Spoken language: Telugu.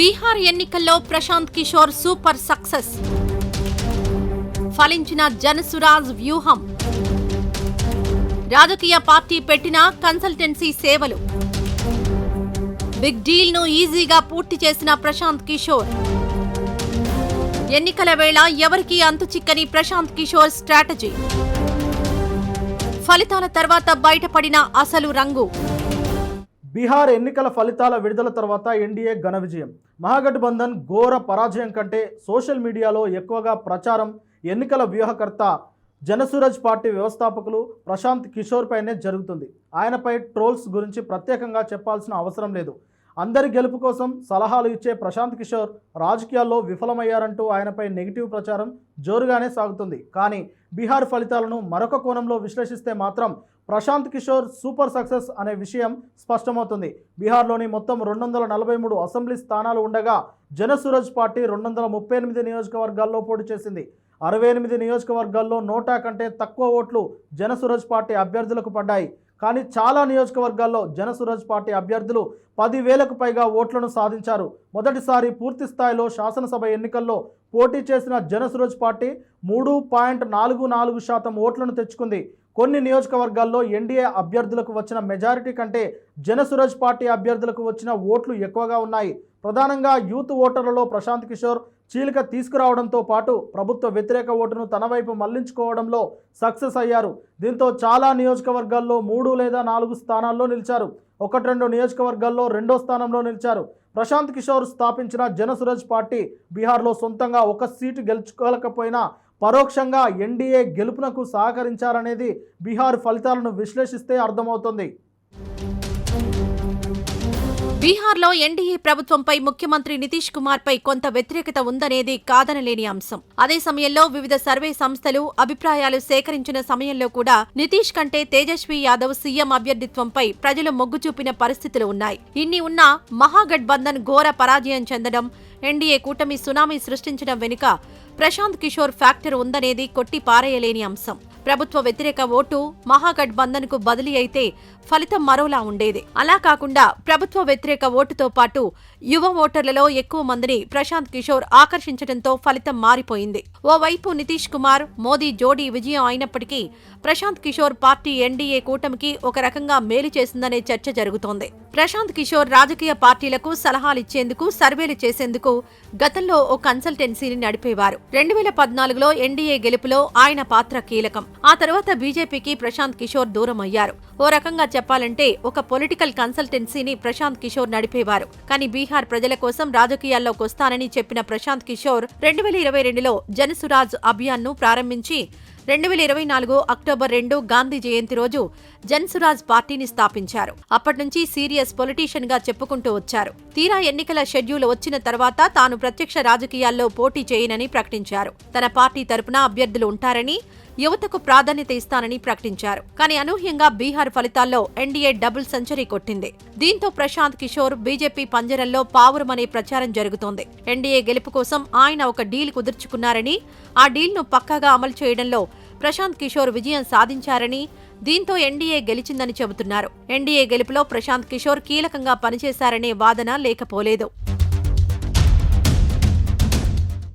బీహార్ ఎన్నికల్లో ప్రశాంత్ కిషోర్ సూపర్ సక్సెస్. ఫలించిన జనసురాజ్ వ్యూహం. రాజకీయ పార్టీ పెట్టిన కన్సల్టెన్సీ సేవలు. బిగ్ డీల్ ను ఈజీగా పూర్తి చేసిన ప్రశాంత్ కిషోర్. ఎన్నికల వేళ ఎవరికీ అంతుచిక్కని ప్రశాంత్ కిషోర్ స్ట్రాటజీ. ఫలితాల తర్వాత బయటపడిన అసలు రంగు. బీహార్ ఎన్నికల ఫలితాల విడుదల తర్వాత ఎన్డీఏ ఘన విజయం. మహాగఠబంధన్ ఘోర పరాజయం కంటే సోషల్ మీడియాలో ఎక్కువగా ప్రచారం ఎన్నికల వ్యూహకర్త జనసురాజ్ పార్టీ వ్యవస్థాపకులు ప్రశాంత్ కిషోర్ పైనే జరుగుతుంది. ఆయనపై ట్రోల్స్ గురించి ప్రత్యేకంగా చెప్పాల్సిన అవసరం లేదు. అందరి గెలుపు కోసం సలహాలు ఇచ్చే ప్రశాంత్ కిషోర్ రాజకీయాల్లో విఫలమయ్యారంటూ ఆయనపై నెగిటివ్ ప్రచారం జోరుగానే సాగుతుంది. కానీ బీహార్ ఫలితాలను మరొక కోణంలో విశ్లేషిస్తే మాత్రం ప్రశాంత్ కిషోర్ సూపర్ సక్సెస్ అనే విషయం స్పష్టమవుతుంది. బీహార్లోని మొత్తం 243 అసెంబ్లీ స్థానాలు ఉండగా జనసురాజ్ పార్టీ 238 నియోజకవర్గాల్లో పోటీ చేసింది. 68 నియోజకవర్గాల్లో నోటా కంటే తక్కువ ఓట్లు జనసురాజ్ పార్టీ అభ్యర్థులకు పడ్డాయి. కానీ చాలా నియోజకవర్గాల్లో జనసురాజ్ పార్టీ అభ్యర్థులు 10,000కు పైగా ఓట్లను సాధించారు. మొదటిసారి పూర్తి స్థాయిలో శాసనసభ ఎన్నికల్లో పోటీ చేసిన జనసురాజ్ పార్టీ 3.44% ఓట్లను తెచ్చుకుంది. కొన్ని నియోజకవర్గాల్లో ఎన్డీఏ అభ్యర్థులకు వచ్చిన మెజారిటీ కంటే జనసురాజ్ పార్టీ అభ్యర్థులకు వచ్చిన ఓట్లు ఎక్కువగా ఉన్నాయి. ప్రధానంగా యూత్ ఓటర్లలో ప్రశాంత్ కిషోర్ చీలిక తీసుకురావడంతో పాటు ప్రభుత్వ వ్యతిరేక ఓటును తన వైపు మళ్లించుకోవడంలో సక్సెస్ అయ్యారు. దీంతో చాలా నియోజకవర్గాల్లో 3 లేదా 4 స్థానాల్లో నిలిచారు. 1-2 నియోజకవర్గాల్లో 2వ స్థానంలో నిలిచారు. ప్రశాంత్ కిషోర్ స్థాపించిన జనసురాజ్ పార్టీ బీహార్లో సొంతంగా 1 సీటు గెలుచుకోలేకపోయినా పరోక్షంగా ఎన్డీఏ గెలుపునకు సహకరించారనేది బీహార్ ఫలితాలను విశ్లేషిస్తే అర్థమవుతుంది. బీహార్లో ఎన్డీఏ ప్రభుత్వంపై ముఖ్యమంత్రి నితీష్ కుమార్ పై కొంత వ్యతిరేకత ఉందనేది కాదనలేని అంశం. అదే సమయంలో వివిధ సర్వే సంస్థలు అభిప్రాయాలు సేకరించిన సమయంలో కూడా నితీష్ కంటే తేజస్వి యాదవ్ సీఎం అభ్యర్థిత్వంపై ప్రజలు మొగ్గు చూపిన పరిస్థితులు ఉన్నాయి. ఇన్ని ఉన్నా మహాగఠబంధన్ ఘోర పరాజయం చెందడం, ఎన్డీఏ కూటమి సునామీ సృష్టించడం వెనుక ప్రశాంత్ కిషోర్ ఫ్యాక్టర్ ఉందనేది కొట్టి పారేయలేని అంశం. ప్రభుత్వ వ్యతిరేక ఓటు మహాగఠబంధన్ కు బదిలీ అయితే ఫలితం మరోలా ఉండేది. అలా కాకుండా ప్రభుత్వ వ్యతిరేక ఓటుతో పాటు యువ ఓటర్లలో ఎక్కువ మందిని ప్రశాంత్ కిషోర్ ఆకర్షించడంతో ఫలితం మారిపోయింది. ఓవైపు నితీష్ కుమార్, మోదీ జోడీ విజయం అయినప్పటికీ ప్రశాంత్ కిషోర్ పార్టీ ఎన్డీఏ కూటమికి ఒక రకంగా మేలు చేసిందనే చర్చ జరుగుతోంది. ప్రశాంత్ కిషోర్ రాజకీయ పార్టీలకు సలహాలిచ్చేందుకు, సర్వేలు చేసేందుకు గతంలో ఓ కన్సల్టెన్సీని నడిపేవారు. 2014లో ఎన్డీఏ గెలుపులో ఆయన పాత్ర కీలకం. ఆ తర్వాత బీజేపీకి ప్రశాంత్ కిషోర్ దూరం అయ్యారు. ఓ రకంగా చెప్పాలంటే ఒక పొలిటికల్ కన్సల్టెన్సీని ప్రశాంత్ కిషోర్ నడిపేవారు. కానీ బీహార్ ప్రజల కోసం రాజకీయాల్లోకి వస్తానని చెప్పిన ప్రశాంత్ కిషోర్ 2022లో జనసురాజ్ అభియాన్ ను ప్రారంభించి 2024 అక్టోబర్ 2 గాంధీ జయంతి రోజు జనసురాజ్ పార్టీని స్థాపించారు. అప్పట్నుంచి సీరియస్ పొలిటీషియన్ గా చెప్పుకుంటూ వచ్చారు. తీరా ఎన్నికల షెడ్యూల్ వచ్చిన తర్వాత తాను ప్రత్యక్ష రాజకీయాల్లో పోటీ చేయనని ప్రకటించారు. తన పార్టీ తరపున అభ్యర్థులు ఉంటారని, యువతకు ప్రాధాన్యత ఇస్తానని ప్రకటించారు. కానీ అనూహ్యంగా బీహార్ ఫలితాల్లో ఎన్డీఏ డబుల్ సెంచరీ కొట్టింది. దీంతో ప్రశాంత్ కిషోర్ బీజేపీ పంజరంలో పావురమనే ప్రచారం జరుగుతోంది. ఎన్డీఏ గెలుపు కోసం ఆయన ఒక డీల్ కుదుర్చుకున్నారని, ఆ డీల్ ను పక్కాగా అమలు చేయడంలో ప్రశాంత్ కిషోర్ విజయం సాధించారని, దీంతో ఎన్డీఏ గెలిచిందని చెబుతున్నారు. ఎన్డీఏ గెలుపులో ప్రశాంత్ కిషోర్ కీలకంగా పనిచేశారనే వాదన లేకపోలేదు.